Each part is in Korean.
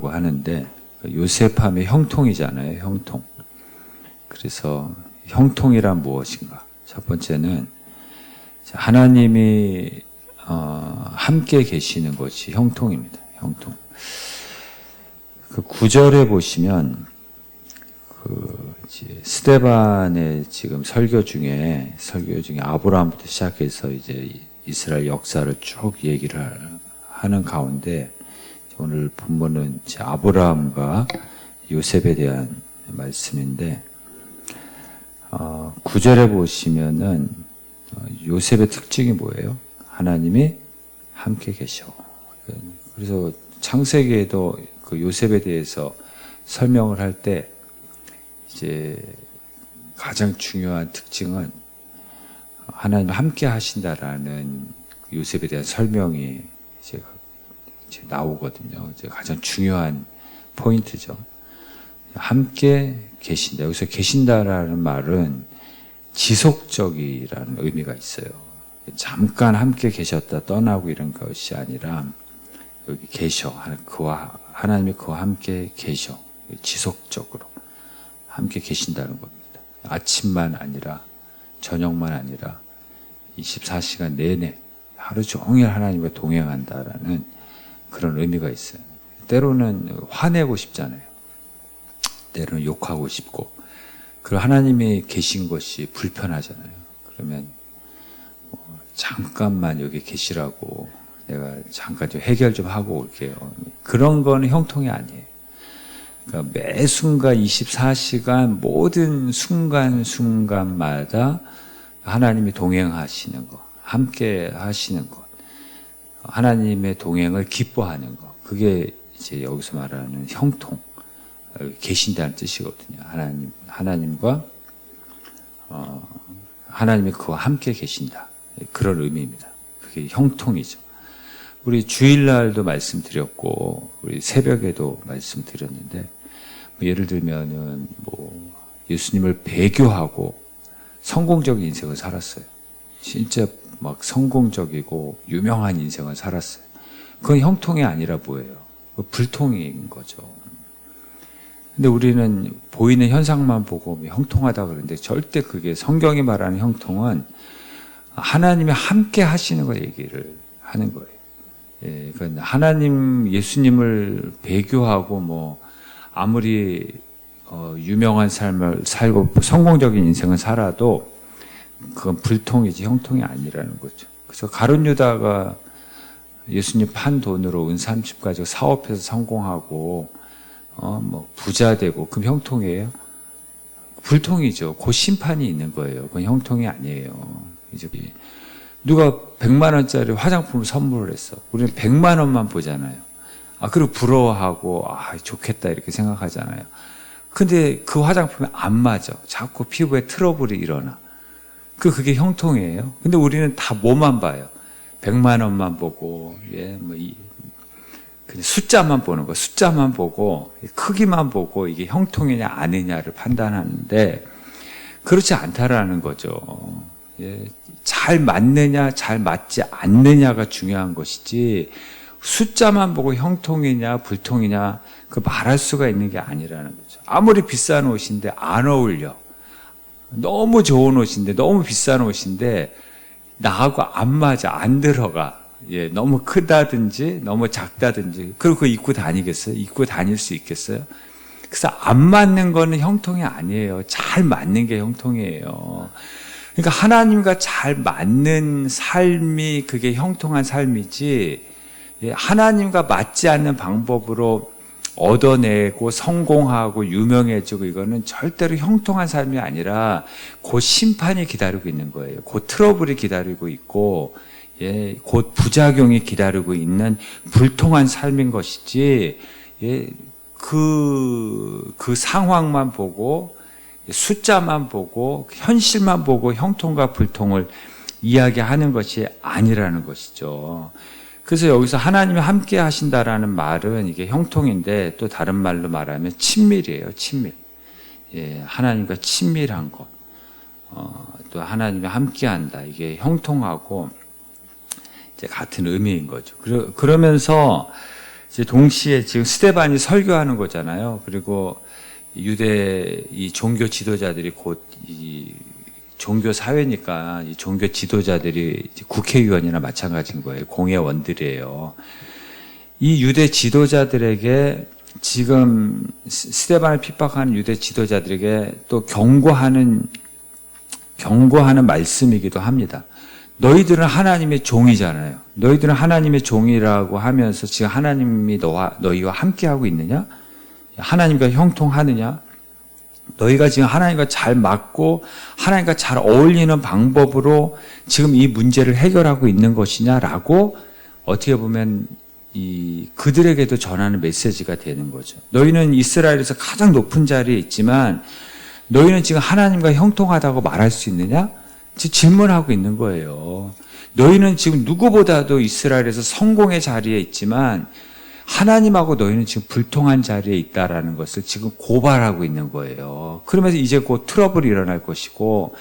요셉이라고 하는데 요셉하면 형통이잖아요. 형통. 그래서 형통이란 무엇인가? 첫 번째는 하나님이 함께 계시는 것이 형통입니다. 형통. 그 9절에 보시면 스데반의 지금 설교 중에 아브라함부터 시작해서 이제 이스라엘 역사를 쭉 얘기를 하는 가운데 오늘 본문은 아브라함과 요셉에 대한 말씀인데 9절에 보시면은 요셉의 특징이 뭐예요? 하나님이 함께 계셔. 그래서 창세기에도 그 요셉에 대해서 설명을 할 때 이제 가장 중요한 특징은 하나님 함께 하신다라는 요셉에 대한 설명이 이제 나오거든요. 이제 가장 중요한 포인트죠. 함께 계신다. 여기서 계신다라는 말은 지속적이라는 의미가 있어요. 잠깐 함께 계셨다 떠나고 이런 것이 아니라 여기 계셔. 하나님이 그와 함께 계셔. 지속적으로 함께 계신다는 겁니다. 아침만 아니라 저녁만 아니라 24시간 내내 하루 종일 하나님과 동행한다라는 그런 의미가 있어요. 때로는 화내고 싶잖아요. 때로는 욕하고 싶고, 그리고 하나님이 계신 것이 불편하잖아요. 그러면 잠깐만 여기 계시라고 내가 잠깐 좀 해결 좀 하고 올게요. 그런 거는 형통이 아니에요. 그러니까 매 순간 24시간 모든 순간순간마다 하나님이 동행하시는 것, 함께 하시는 것, 하나님의 동행을 기뻐하는 것, 그게 이제 여기서 말하는 형통, 계신다는 뜻이거든요. 하나님과 하나님이 그와 함께 계신다, 그런 의미입니다. 그게 형통이죠. 우리 주일날도 말씀드렸고 우리 새벽에도 말씀드렸는데 예를 들면은 예수님을 배교하고 성공적인 인생을 살았어요. 진짜 막 성공적이고 유명한 인생을 살았어요. 그건 형통이 아니라 뭐예요? 불통인 거죠. 근데 우리는 보이는 현상만 보고 형통하다 그러는데 절대 그게 성경이 말하는 형통은 하나님이 함께 하시는 거 얘기를 하는 거예요. 예, 그러니까 하나님, 예수님을 배교하고 아무리 유명한 삶을 살고 성공적인 인생을 살아도 그건 불통이지 형통이 아니라는 거죠. 그래서 가룟 유다가 예수님 판 돈으로 은 30 가지고 사업해서 성공하고 부자 되고 그럼 형통이에요? 불통이죠. 곧 심판이 있는 거예요. 그건 형통이 아니에요. 이제 누가 100만 원짜리 화장품을 선물을 했어. 우리는 100만 원만 보잖아요. 그리고 부러워하고 좋겠다 이렇게 생각하잖아요. 근데 그 화장품이 안 맞아. 자꾸 피부에 트러블이 일어나. 그게 형통이에요. 근데 우리는 다 뭐만 봐요? 100만 원만 보고, 그냥 숫자만 보는 거, 숫자만 보고, 크기만 보고 이게 형통이냐 아니냐를 판단하는데 그렇지 않다라는 거죠. 잘 맞느냐, 잘 맞지 않느냐가 중요한 것이지 숫자만 보고 형통이냐, 불통이냐 그 말할 수가 있는 게 아니라는 거죠. 아무리 비싼 옷인데 안 어울려. 너무 좋은 옷인데, 너무 비싼 옷인데 나하고 안 맞아, 안 들어가. 너무 크다든지 너무 작다든지 그리고 그거 입고 다니겠어요? 입고 다닐 수 있겠어요? 그래서 안 맞는 거는 형통이 아니에요. 잘 맞는 게 형통이에요. 그러니까 하나님과 잘 맞는 삶이 그게 형통한 삶이지, 하나님과 맞지 않는 방법으로 얻어내고 성공하고 유명해지고 이거는 절대로 형통한 삶이 아니라 곧 심판이 기다리고 있는 거예요. 곧 트러블이 기다리고 있고, 곧 부작용이 기다리고 있는 불통한 삶인 것이지, 그 상황만 보고 숫자만 보고 현실만 보고 형통과 불통을 이야기하는 것이 아니라는 것이죠. 그래서 여기서 하나님이 함께 하신다라는 말은 이게 형통인데 또 다른 말로 말하면 친밀이에요. 친밀. 하나님과 친밀한 것. 또 하나님이 함께 한다. 이게 형통하고 이제 같은 의미인 거죠. 그러면서 이제 동시에 지금 스데반이 설교하는 거잖아요. 그리고 유대 이 종교 지도자들이 곧 이 종교 사회니까 이 종교 지도자들이 국회의원이나 마찬가지인 거예요. 공회원들이에요. 이 유대 지도자들에게 지금 스데반을 핍박하는 유대 지도자들에게 또 경고하는 말씀이기도 합니다. 너희들은 하나님의 종이잖아요. 너희들은 하나님의 종이라고 하면서 지금 하나님이 너희와 함께하고 있느냐? 하나님과 형통하느냐? 너희가 지금 하나님과 잘 맞고 하나님과 잘 어울리는 방법으로 지금 이 문제를 해결하고 있는 것이냐라고 어떻게 보면 그들에게도 전하는 메시지가 되는 거죠. 너희는 이스라엘에서 가장 높은 자리에 있지만 너희는 지금 하나님과 형통하다고 말할 수 있느냐? 지금 질문하고 있는 거예요. 너희는 지금 누구보다도 이스라엘에서 성공의 자리에 있지만 하나님하고 너희는 지금 불통한 자리에 있다라는 것을 지금 고발하고 있는 거예요. 그러면서 이제 곧 트러블이 일어날 것이고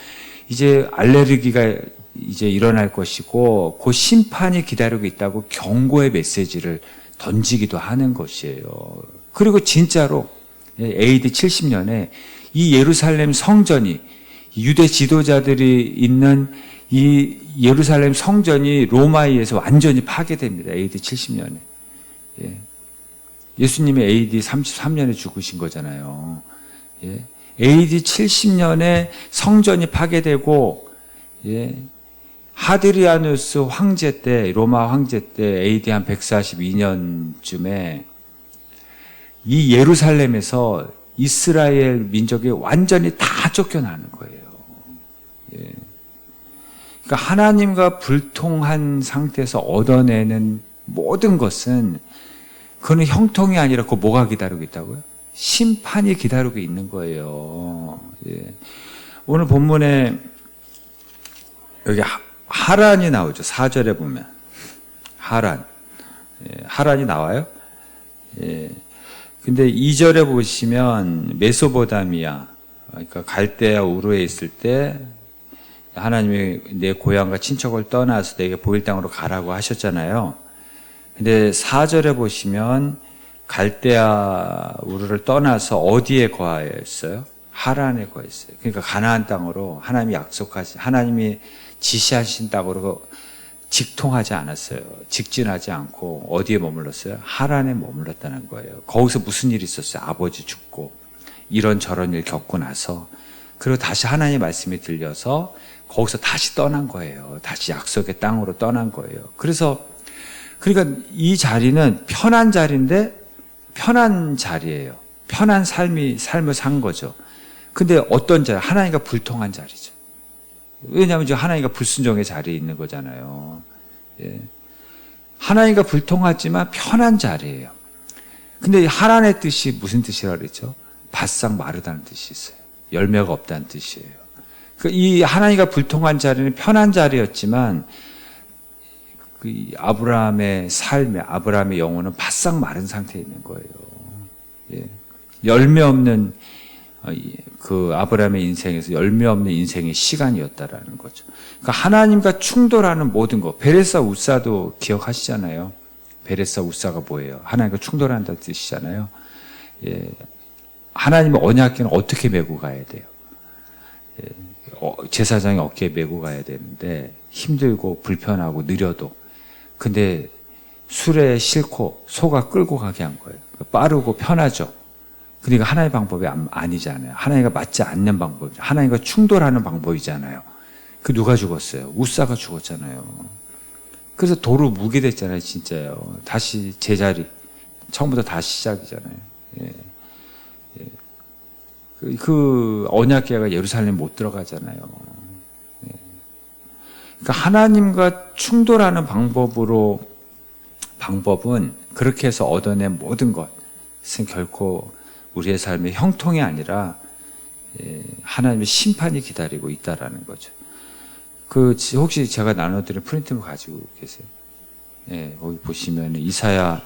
이제 알레르기가 이제 일어날 것이고 곧 심판이 기다리고 있다고 경고의 메시지를 던지기도 하는 것이에요. 그리고 진짜로 AD 70년에 이 예루살렘 성전이 유대 지도자들이 있는 이 예루살렘 성전이 로마에 의해서 완전히 파괴됩니다. AD 70년에. 예수님이 AD 33년에 죽으신 거잖아요. AD 70년에 성전이 파괴되고 하드리아누스 황제 때, 로마 황제 때 AD 한 142년쯤에 이 예루살렘에서 이스라엘 민족이 완전히 다 쫓겨나는 거예요. 그러니까 하나님과 불통한 상태에서 얻어내는 모든 것은 그건 형통이 아니라 그 뭐가 기다리고 있다고요? 심판이 기다리고 있는 거예요. 오늘 본문에 여기 하란이 나오죠. 4절에 보면 하란이 나와요. 근데 2절에 보시면 메소보다미아, 그러니까 갈대아 우르에 있을 때 하나님이 내 고향과 친척을 떠나서 내게 보일 땅으로 가라고 하셨잖아요. 근데 4절에 보시면 갈대아 우르를 떠나서 어디에 거하였어요? 하란에 거했어요. 그러니까 가나안 땅으로 하나님이 지시하신 땅으로 직통하지 않았어요. 직진하지 않고 어디에 머물렀어요? 하란에 머물렀다는 거예요. 거기서 무슨 일이 있었어요? 아버지 죽고 이런저런 일 겪고 나서 그리고 다시 하나님의 말씀이 들려서 거기서 다시 떠난 거예요. 다시 약속의 땅으로 떠난 거예요. 그러니까 이 자리는 편한 자리인데 편한 자리예요. 편한 삶을 산 거죠. 근데 어떤 자리? 하나님과 불통한 자리죠. 왜냐하면 지금 하나님과 불순종의 자리에 있는 거잖아요. 하나님과 불통하지만 편한 자리예요. 근데 하란의 뜻이 무슨 뜻이라고 그랬죠? 바싹 마르다는 뜻이 있어요. 열매가 없다는 뜻이에요. 이 하나님과 불통한 자리는 편한 자리였지만 아브라함의 삶에 아브라함의 영혼은 바싹 마른 상태에 있는 거예요. 열매 없는 그 아브라함의 인생에서 열매 없는 인생의 시간이었다라는 거죠. 그러니까 하나님과 충돌하는 모든 것, 베레사 우사도 기억하시잖아요. 베레사 우사가 뭐예요? 하나님과 충돌한다는 뜻이잖아요. 하나님의 언약궤는 어떻게 메고 가야 돼요? 제사장이 어깨에 메고 가야 되는데 힘들고 불편하고 느려도 근데 술에 싫고 소가 끌고 가게 한 거예요. 빠르고 편하죠. 그러니까 하나님의 방법이 아니잖아요. 하나님과 맞지 않는 방법이죠. 하나님과 충돌하는 방법이잖아요. 그 누가 죽었어요? 우사가 죽었잖아요. 그래서 도로 무게 됐잖아요. 진짜요. 다시 제자리 처음부터 다시 시작이잖아요. 그 언약궤가 예루살렘 못 들어가잖아요. 그러니까 하나님과 충돌하는 방법은 그렇게 해서 얻어낸 모든 것은 결코 우리의 삶의 형통이 아니라 하나님의 심판이 기다리고 있다라는 거죠. 혹시 제가 나눠드린 프린트를 가지고 계세요? 거기 보시면 이사야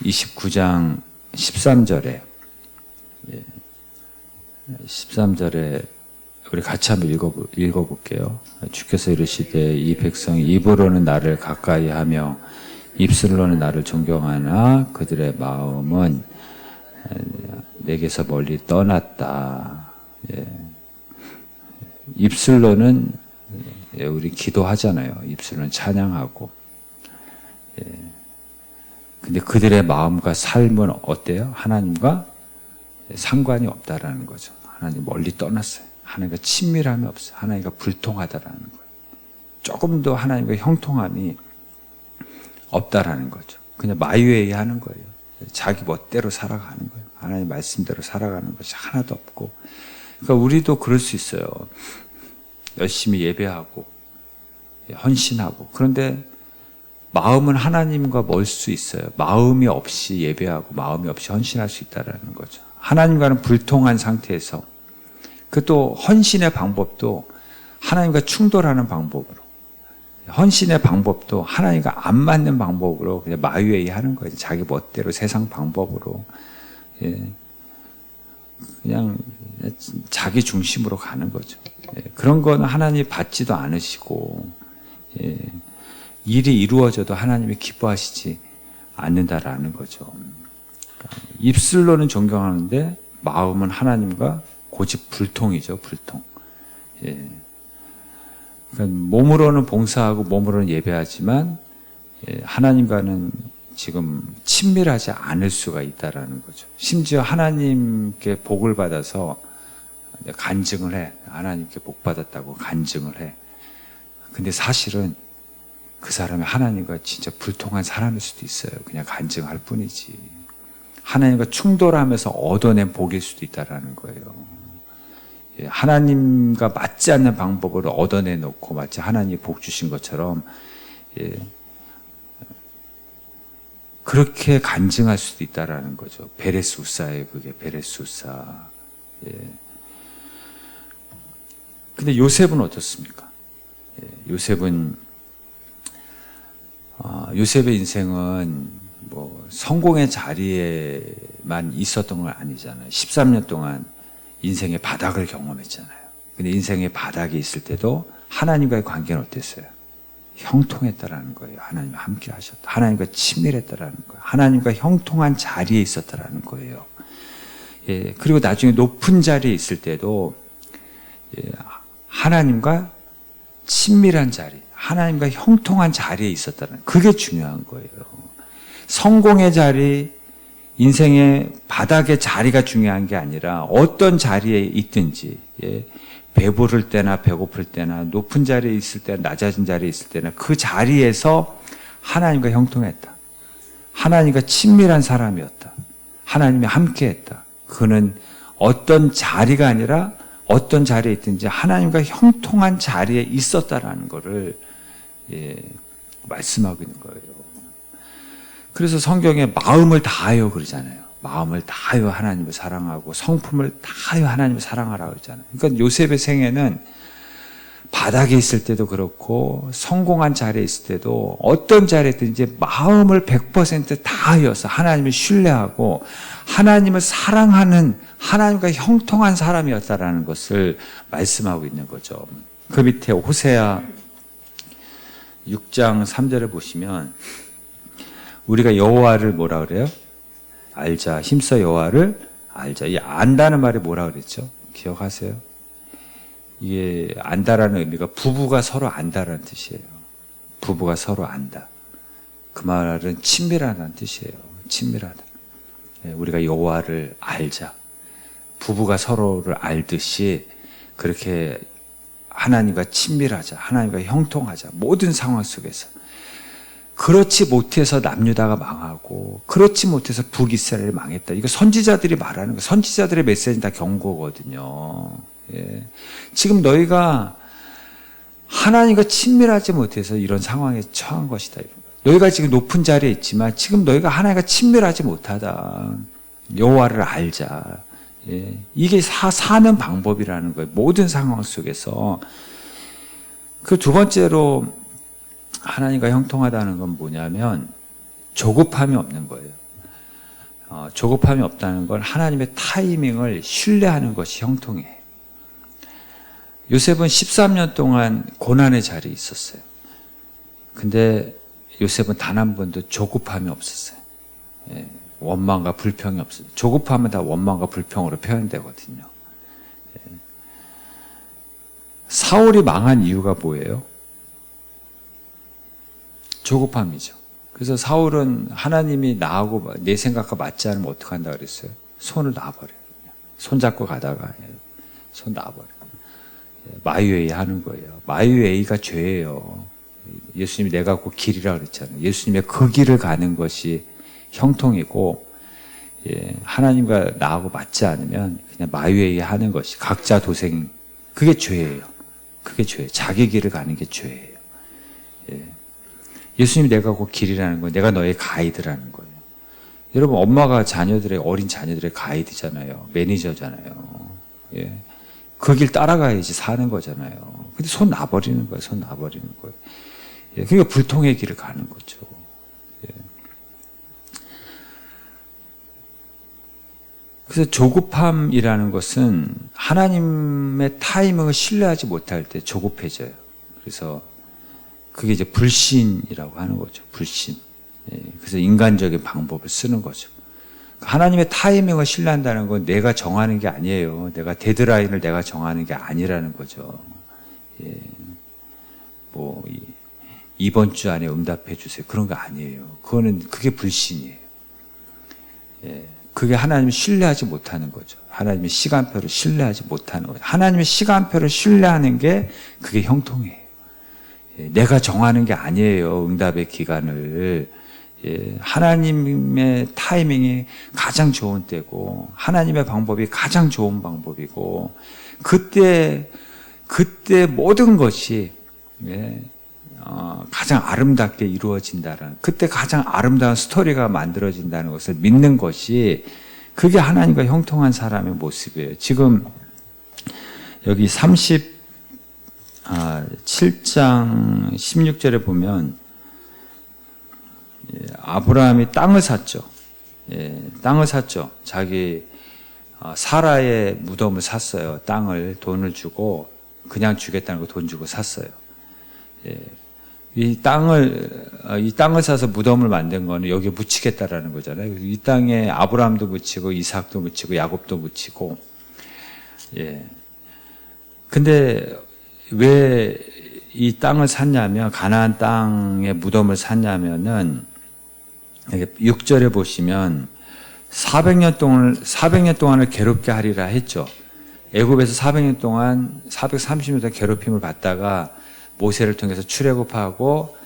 29장 13절에 13절에 우리 같이 한번 읽어볼게요. 주께서 이르시되 이 백성이 입으로는 나를 가까이 하며 입술로는 나를 존경하나 그들의 마음은 내게서 멀리 떠났다. 예. 입술로는 우리 기도하잖아요. 입술로는 찬양하고. 예. 근데 그들의 마음과 삶은 어때요? 하나님과 상관이 없다라는 거죠. 하나님 멀리 떠났어요. 하나님과 친밀함이 없어요. 하나님과 불통하다라는 거예요. 조금 더 하나님과 형통함이 없다라는 거죠. 그냥 마이웨이 하는 거예요. 자기 멋대로 살아가는 거예요. 하나님 말씀대로 살아가는 것이 하나도 없고. 그러니까 우리도 그럴 수 있어요. 열심히 예배하고 헌신하고, 그런데 마음은 하나님과 멀 수 있어요. 마음이 없이 예배하고 마음이 없이 헌신할 수 있다는 거죠. 하나님과는 불통한 상태에서, 그 또 헌신의 방법도 하나님과 충돌하는 방법으로, 헌신의 방법도 하나님과 안 맞는 방법으로 그냥 마이웨이 하는 거예요. 자기 멋대로 세상 방법으로. 예. 그냥 자기 중심으로 가는 거죠. 예. 그런 거는 하나님이 받지도 않으시고, 예. 일이 이루어져도 하나님이 기뻐하시지 않는다라는 거죠. 그러니까 입술로는 존경하는데 마음은 하나님과 고집 불통이죠. 불통. 예. 그러니까 몸으로는 봉사하고 몸으로는 예배하지만 하나님과는 지금 친밀하지 않을 수가 있다라는 거죠. 심지어 하나님께 복을 받아서 간증을 해. 하나님께 복 받았다고 간증을 해. 근데 사실은 그 사람이 하나님과 진짜 불통한 사람일 수도 있어요. 그냥 간증할 뿐이지. 하나님과 충돌하면서 얻어낸 복일 수도 있다라는 거예요. 하나님과 맞지 않는 방법으로 얻어내놓고 마치 하나님이 복 주신 것처럼 그렇게 간증할 수도 있다라는 거죠. 베레수사예요. 그게 베레수사. 근데 요셉은 어떻습니까? 요셉의 인생은 뭐 성공의 자리에만 있었던 건 아니잖아요. 13년 동안 인생의 바닥을 경험했잖아요. 근데 인생의 바닥에 있을 때도 하나님과의 관계는 어땠어요? 형통했다라는 거예요. 하나님과 함께 하셨다. 하나님과 친밀했다라는 거예요. 하나님과 형통한 자리에 있었다라는 거예요. 예, 그리고 나중에 높은 자리에 있을 때도 하나님과 친밀한 자리, 하나님과 형통한 자리에 있었다는, 그게 중요한 거예요. 성공의 자리, 인생의 바닥의 자리가 중요한 게 아니라 어떤 자리에 있든지, 배부를 때나 배고플 때나 높은 자리에 있을 때나 낮아진 자리에 있을 때나 그 자리에서 하나님과 형통했다. 하나님과 친밀한 사람이었다. 하나님이 함께했다. 그는 어떤 자리가 아니라 어떤 자리에 있든지 하나님과 형통한 자리에 있었다라는 것을 말씀하고 있는 거예요. 그래서 성경에 마음을 다하여 그러잖아요. 마음을 다하여 하나님을 사랑하고 성품을 다하여 하나님을 사랑하라고 그러잖아요. 그러니까 요셉의 생애는 바닥에 있을 때도 그렇고 성공한 자리에 있을 때도 어떤 자리에든지 마음을 100% 다하여서 하나님을 신뢰하고 하나님을 사랑하는, 하나님과 형통한 사람이었다라는 것을 말씀하고 있는 거죠. 그 밑에 호세아 6장 3절을 보시면 우리가 여호와를 뭐라 그래요? 알자. 힘써 여호와를 알자. 이 안다는 말이 뭐라 그랬죠? 기억하세요? 이게 안다라는 의미가 부부가 서로 안다라는 뜻이에요. 부부가 서로 안다. 그 말은 친밀하다는 뜻이에요. 친밀하다. 우리가 여호와를 알자. 부부가 서로를 알듯이 그렇게 하나님과 친밀하자. 하나님과 형통하자. 모든 상황 속에서. 그렇지 못해서 남유다가 망하고 그렇지 못해서 북이스라엘이 망했다. 이거 선지자들이 말하는 거예요. 선지자들의 메시지는 다 경고거든요. 예. 지금 너희가 하나님과 친밀하지 못해서 이런 상황에 처한 것이다. 너희가 지금 높은 자리에 있지만 지금 너희가 하나님과 친밀하지 못하다. 여호와를 알자. 예. 이게 사는 방법이라는 거예요. 모든 상황 속에서. 그 두 번째로 하나님과 형통하다는 건 뭐냐면 조급함이 없는 거예요. 조급함이 없다는 건 하나님의 타이밍을 신뢰하는 것이 형통해요. 요셉은 13년 동안 고난의 자리에 있었어요. 근데 요셉은 단 한 번도 조급함이 없었어요. 예, 원망과 불평이 없어요. 조급함은 다 원망과 불평으로 표현되거든요. 예. 사울이 망한 이유가 뭐예요? 조급함이죠. 그래서 사울은 하나님이 나하고 내 생각과 맞지 않으면 어떻게 한다 그랬어요? 손을 놔버려요. 손 잡고 가다가 손 놔버려요. 마유에이 하는 거예요. 마유에이가 죄예요. 예수님이 내가 그 길이라 그랬잖아요. 예수님의 그 길을 가는 것이 형통이고, 하나님과 나하고 맞지 않으면 그냥 마유에이 하는 것이 각자 도생, 그게 죄예요. 그게 죄예요. 자기 길을 가는 게 죄예요. 예수님이 내가 그 길이라는 거예요. 내가 너의 가이드라는 거예요. 여러분, 엄마가 어린 자녀들의 가이드잖아요. 매니저잖아요. 그 길 따라가야지 사는 거잖아요. 근데 손 놔버리는 거예요. 손 놔버리는 거예요. 그러니까 불통의 길을 가는 거죠. 그래서 조급함이라는 것은 하나님의 타이밍을 신뢰하지 못할 때 조급해져요. 그래서 그게 이제 불신이라고 하는 거죠. 불신. 그래서 인간적인 방법을 쓰는 거죠. 하나님의 타이밍을 신뢰한다는 건 내가 정하는 게 아니에요. 내가 데드라인을 내가 정하는 게 아니라는 거죠. 뭐 이번 주 안에 응답해 주세요. 그런 거 아니에요. 그게 불신이에요. 그게 하나님을 신뢰하지 못하는 거죠. 하나님의 시간표를 신뢰하지 못하는 거죠. 하나님의 시간표를 신뢰하는 게 그게 형통이에요. 내가 정하는 게 아니에요. 응답의 기간을. 하나님의 타이밍이 가장 좋은 때고, 하나님의 방법이 가장 좋은 방법이고, 그때 모든 것이 가장 아름답게 이루어진다는, 그때 가장 아름다운 스토리가 만들어진다는 것을 믿는 것이, 그게 하나님과 형통한 사람의 모습이에요. 지금 여기 37장 16절에 보면 아브라함이 땅을 샀죠. 땅을 샀죠. 자기 사라의 무덤을 샀어요. 돈을 주고 그냥 주겠다는 거 돈 주고 샀어요. 이 땅을 사서 무덤을 만든 거는 여기에 묻히겠다라는 거잖아요. 이 땅에 아브라함도 묻히고 이삭도 묻히고 야곱도 묻히고. 근데 왜 이 땅을 샀냐면, 가나안 땅에 무덤을 샀냐면은 6절에 보시면 400년 동안을 괴롭게 하리라 했죠. 애굽에서 400년 동안 430년 동안 괴롭힘을 받다가 모세를 통해서 출애굽하고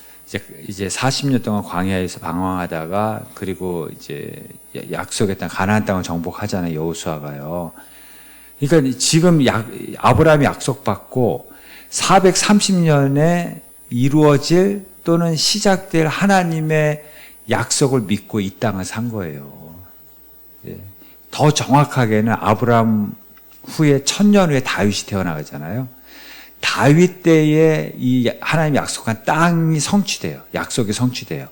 이제 40년 동안 광야에서 방황하다가, 그리고 이제 약속의 땅 가나안 땅을 정복하잖아요. 여호수아가요. 그러니까 지금 아브라함이 약속받고 430년에 이루어질 또는 시작될 하나님의 약속을 믿고 이 땅을 산 거예요. 더 정확하게는 아브라함 후에 1000년 후에 다윗이 태어나잖아요. 다윗 때에 이 하나님이 약속한 땅이 성취돼요. 약속이 성취돼요.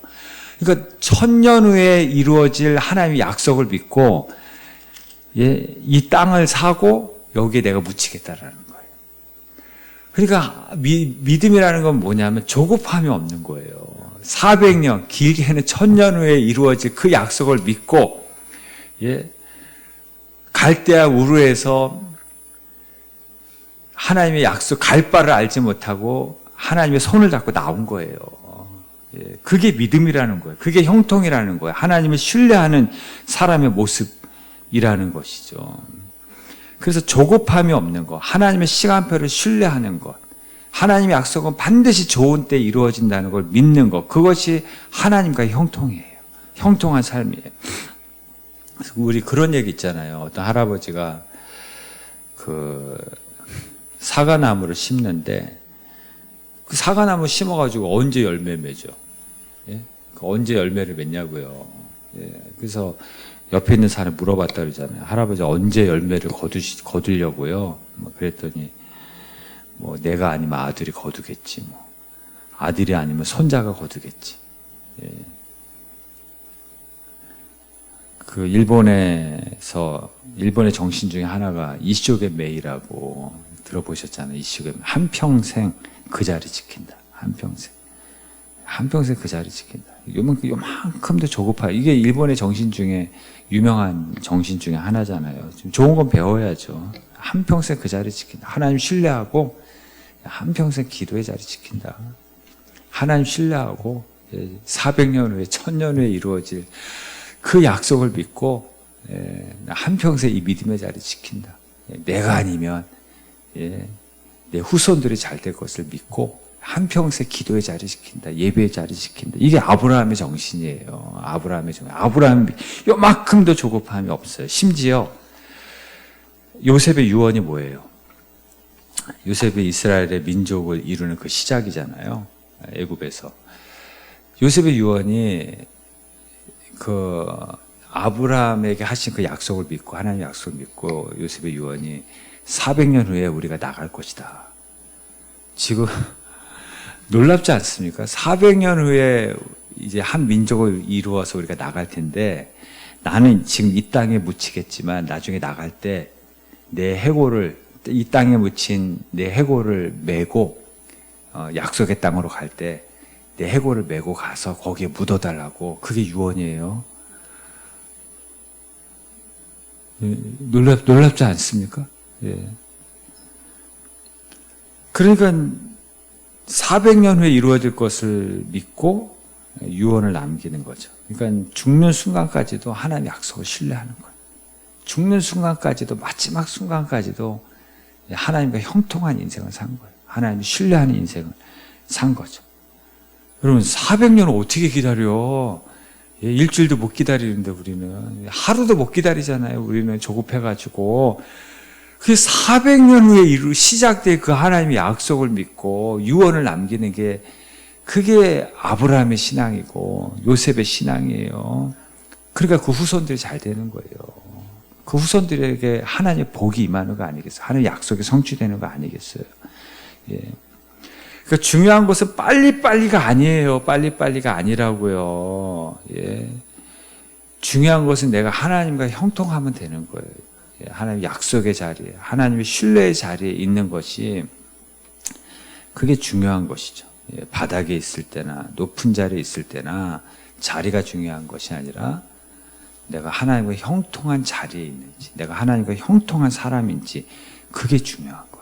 그러니까 1000년 후에 이루어질 하나님의 약속을 믿고 이 땅을 사고 여기에 내가 묻히겠다라는 거예요. 그러니까 믿음이라는 건 뭐냐면 조급함이 없는 거예요. 400년, 길게는 1000년 후에 이루어질 그 약속을 믿고, 갈대아 우르에서 하나님의 약속, 갈 바를 알지 못하고 하나님의 손을 잡고 나온 거예요. 그게 믿음이라는 거예요. 그게 형통이라는 거예요. 하나님을 신뢰하는 사람의 모습이라는 것이죠. 그래서 조급함이 없는 것, 하나님의 시간표를 신뢰하는 것, 하나님의 약속은 반드시 좋은 때 이루어진다는 걸 믿는 것, 그것이 하나님과의 형통이에요. 형통한 삶이에요. 그래서 우리 그런 얘기 있잖아요. 어떤 할아버지가 그 사과나무를 심는데, 그 사과나무 심어가지고 언제 열매 맺죠? 언제 열매를 맺냐고요. 그래서 옆에 있는 사람이 물어봤다 그러잖아요. 할아버지 언제 열매를 거두려고요? 그랬더니 내가 아니면 아들이 거두겠지. 아들이 아니면 손자가 거두겠지. 그 일본의 정신 중에 하나가 이쇼게메이라고 들어보셨잖아요. 이쇼게메이. 한평생 그 자리 지킨다. 한평생. 한평생 그 자리 지킨다. 요만큼도 조급하. 이게 일본의 정신 중에 유명한 정신 중에 하나잖아요. 좀 좋은 건 배워야죠. 한평생 그 자리 지킨다. 하나님 신뢰하고 한평생 기도의 자리 지킨다. 하나님 신뢰하고 400년 후에 1000년 후에 이루어질 그 약속을 믿고 한평생 이 믿음의 자리 지킨다. 내가 아니면 내 후손들이 잘 될 것을 믿고 한평생 기도의 자리 지킨다. 예배의 자리 지킨다. 이게 아브라함의 정신이에요. 아브라함의 정신. 아브라함이 요만큼도 조급함이 없어요. 심지어 요셉의 유언이 뭐예요? 요셉이 이스라엘의 민족을 이루는 그 시작이잖아요. 애굽에서. 요셉의 유언이 그 아브라함에게 하신 그 약속을 믿고, 하나님의 약속을 믿고 요셉의 유언이 400년 후에 우리가 나갈 것이다. 지금 놀랍지 않습니까? 400년 후에 이제 한 민족을 이루어서 우리가 나갈 텐데, 나는 지금 이 땅에 묻히겠지만 나중에 나갈 때 내 해골을, 이 땅에 묻힌 내 해골을 메고 약속의 땅으로 갈 때 내 해골을 메고 가서 거기에 묻어달라고. 그게 유언이에요. 놀랍지 않습니까? 예. 그러니까 400년 후에 이루어질 것을 믿고 유언을 남기는 거죠. 그러니까 죽는 순간까지도 하나님의 약속을 신뢰하는 거예요. 죽는 순간까지도, 마지막 순간까지도 하나님과 형통한 인생을 산 거예요. 하나님을 신뢰하는 인생을 산 거죠. 여러분, 400년을 어떻게 기다려? 일주일도 못 기다리는데 우리는. 하루도 못 기다리잖아요. 우리는 조급해가지고. 그 400년 후에 시작될 그 하나님의 약속을 믿고 유언을 남기는 게, 그게 아브라함의 신앙이고 요셉의 신앙이에요. 그러니까 그 후손들이 잘 되는 거예요. 그 후손들에게 하나님의 복이 임하는 거 아니겠어요? 하나님의 약속이 성취되는 거 아니겠어요? 예. 그러니까 중요한 것은 빨리빨리가 아니에요. 빨리빨리가 아니라고요. 예. 중요한 것은 내가 하나님과 형통하면 되는 거예요. 예. 하나님의 약속의 자리에, 하나님의 신뢰의 자리에 있는 것이, 그게 중요한 것이죠. 예. 바닥에 있을 때나 높은 자리에 있을 때나 자리가 중요한 것이 아니라 내가 하나님과 형통한 자리에 있는지, 내가 하나님과 형통한 사람인지, 그게 중요한 거예요.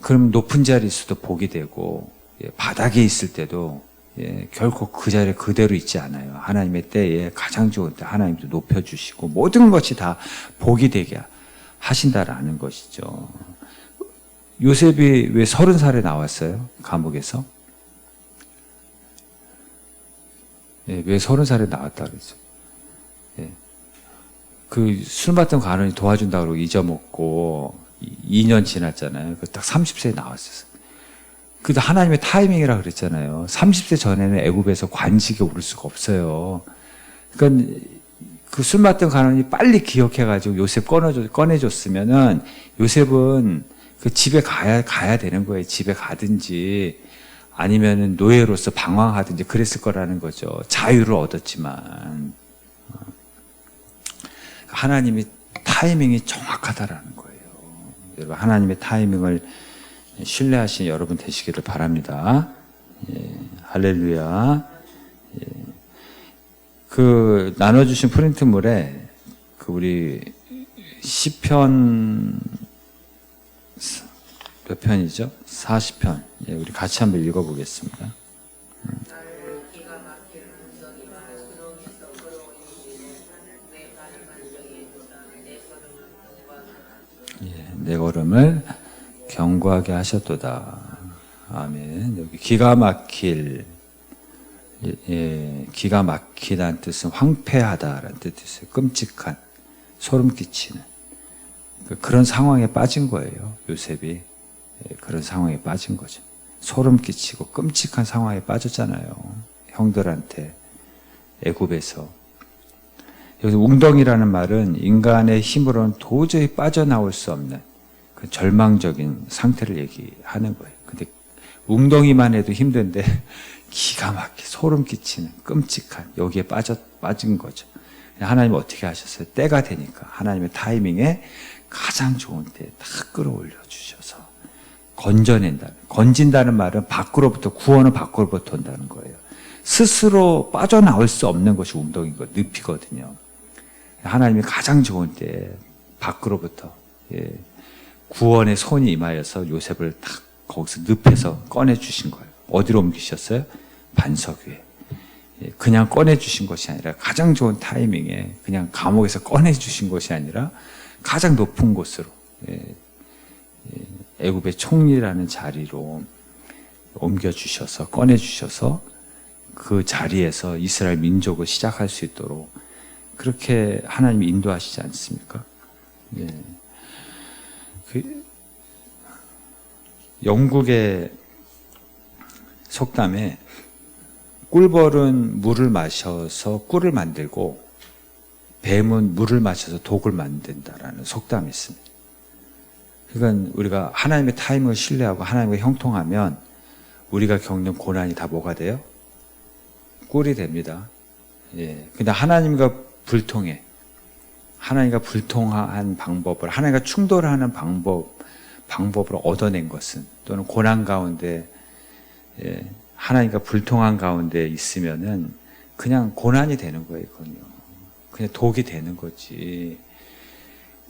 그럼 높은 자리에 있어도 복이 되고, 바닥에 있을 때도 결코 그 자리에 그대로 있지 않아요. 하나님의 때에 가장 좋은 때 하나님도 높여주시고 모든 것이 다 복이 되게 하신다라는 것이죠. 요셉이 왜 30살에 나왔어요? 감옥에서? 왜 30살에 나왔다 그랬어요? 그 술 맡던 관원이 도와준다고 그러고 잊어먹고 2년 지났잖아요. 딱 30세에 나왔었어요. 그래도 하나님의 타이밍이라 그랬잖아요. 30세 전에는 애굽에서 관직에 오를 수가 없어요. 그러니까 그 술 맡던 관원이 빨리 기억해가지고 요셉 꺼내줬으면은 요셉은 그 집에 가야 되는 거예요. 집에 가든지 아니면은 노예로서 방황하든지 그랬을 거라는 거죠. 자유를 얻었지만. 하나님의 타이밍이 정확하다라는 거예요. 여러분, 하나님의 타이밍을 신뢰하신 여러분 되시기를 바랍니다. 예, 할렐루야. 예. 그 나눠주신 프린트물에 그 우리 시편 몇 편이죠? 40편. 예, 우리 같이 한번 읽어보겠습니다. 내 걸음을 견고하게 하셨도다. 아멘. 여기 기가 막힐, 기가 막히다는 뜻은 황폐하다라는 뜻이 있어요. 끔찍한, 소름 끼치는 그런 상황에 빠진 거예요. 요셉이 그런 상황에 빠진 거죠. 소름 끼치고 끔찍한 상황에 빠졌잖아요. 형들한테 애굽에서. 여기서 웅덩이라는 말은 인간의 힘으로는 도저히 빠져나올 수 없는 그 절망적인 상태를 얘기하는 거예요. 근데 웅덩이만 해도 힘든데 기가 막히게 소름 끼치는 끔찍한, 여기에 빠진 거죠. 하나님 어떻게 하셨어요? 때가 되니까 하나님의 타이밍에 가장 좋은 때에 다 끌어올려 주셔서 건져낸다. 건진다는 말은 밖으로부터, 구원은 밖으로부터 온다는 거예요. 스스로 빠져나올 수 없는 것이 운동이고 늪이거든요. 하나님이 가장 좋은 때에 밖으로부터 구원의 손이 임하여서 요셉을 딱 거기서 늪에서 꺼내주신 거예요. 어디로 옮기셨어요? 반석 위에. 그냥 꺼내주신 것이 아니라 가장 좋은 타이밍에 그냥 감옥에서 꺼내주신 것이 아니라 가장 높은 곳으로 애굽의 총리라는 자리로 옮겨주셔서 꺼내주셔서 그 자리에서 이스라엘 민족을 시작할 수 있도록 그렇게 하나님이 인도하시지 않습니까? 영국의 속담에 꿀벌은 물을 마셔서 꿀을 만들고 뱀은 물을 마셔서 독을 만든다라는 속담이 있습니다. 그러니까 우리가 하나님의 타임을 신뢰하고 하나님과 형통하면 우리가 겪는 고난이 다 뭐가 돼요? 꿀이 됩니다. 근데 하나님과 불통해. 하나님과 불통한 방법을, 하나님과 충돌하는 방법을 얻어낸 것은, 또는 고난 가운데, 하나님과 불통한 가운데 있으면은 그냥 고난이 되는 거예요, 이건요. 그냥 독이 되는 거지.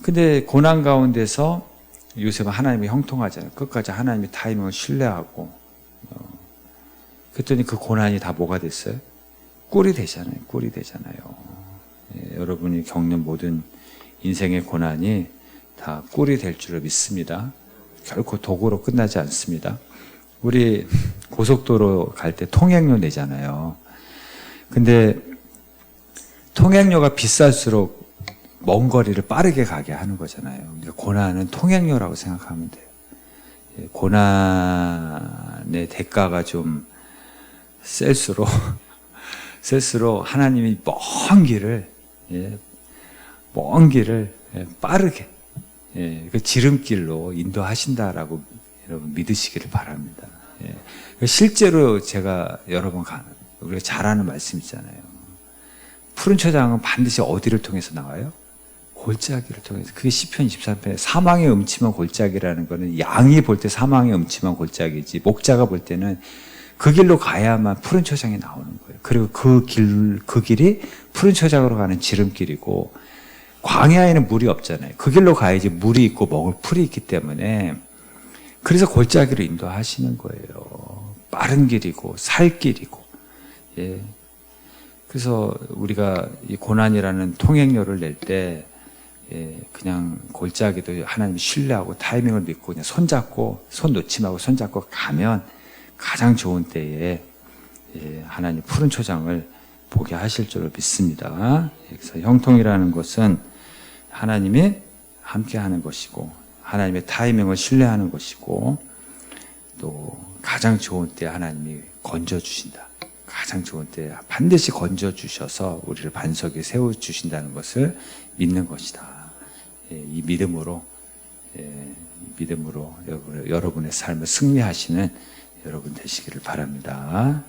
근데 고난 가운데서 요셉은 하나님이 형통하잖아요. 끝까지 하나님의 타이밍을 신뢰하고, 그랬더니 그 고난이 다 뭐가 됐어요? 꿀이 되잖아요. 꿀이 되잖아요. 여러분이 겪는 모든 인생의 고난이 다 꿀이 될 줄을 믿습니다. 결코 독으로 끝나지 않습니다. 우리 고속도로 갈 때 통행료 내잖아요. 근데 통행료가 비쌀수록 먼 거리를 빠르게 가게 하는 거잖아요. 그러니까 고난은 통행료라고 생각하면 돼요. 고난의 대가가 좀 셀수록 하나님이 먼 길을 빠르게 그 지름길로 인도하신다라고 여러분 믿으시기를 바랍니다. 실제로 제가 여러 번 우리가 잘 아는 말씀 있잖아요. 푸른 초장은 반드시 어디를 통해서 나와요? 골짜기를 통해서. 그게 시편 23편에 사망의 음침한 골짜기라는 거는 양이 볼 때 사망의 음침한 골짜기지, 목자가 볼 때는 그 길로 가야만 푸른 초장이 나오는 거예요. 그리고 그 길이 푸른 초장으로 가는 지름길이고, 광야에는 물이 없잖아요. 그 길로 가야지 물이 있고 먹을 풀이 있기 때문에, 그래서 골짜기로 인도하시는 거예요. 빠른 길이고 살 길이고. 그래서 우리가 이 고난이라는 통행료를 낼 때 그냥 골짜기도 하나님 신뢰하고 타이밍을 믿고 그냥 손잡고, 손 놓지 말고 손잡고 가면 가장 좋은 때에 하나님 푸른 초장을 보게 하실 줄을 믿습니다. 그래서 형통이라는 것은 하나님이 함께 하는 것이고, 하나님의 타이밍을 신뢰하는 것이고, 또 가장 좋은 때 하나님이 건져주신다. 가장 좋은 때 반드시 건져주셔서 우리를 반석에 세워주신다는 것을 믿는 것이다. 이 믿음으로 여러분의 삶을 승리하시는 여러분 되시기를 바랍니다.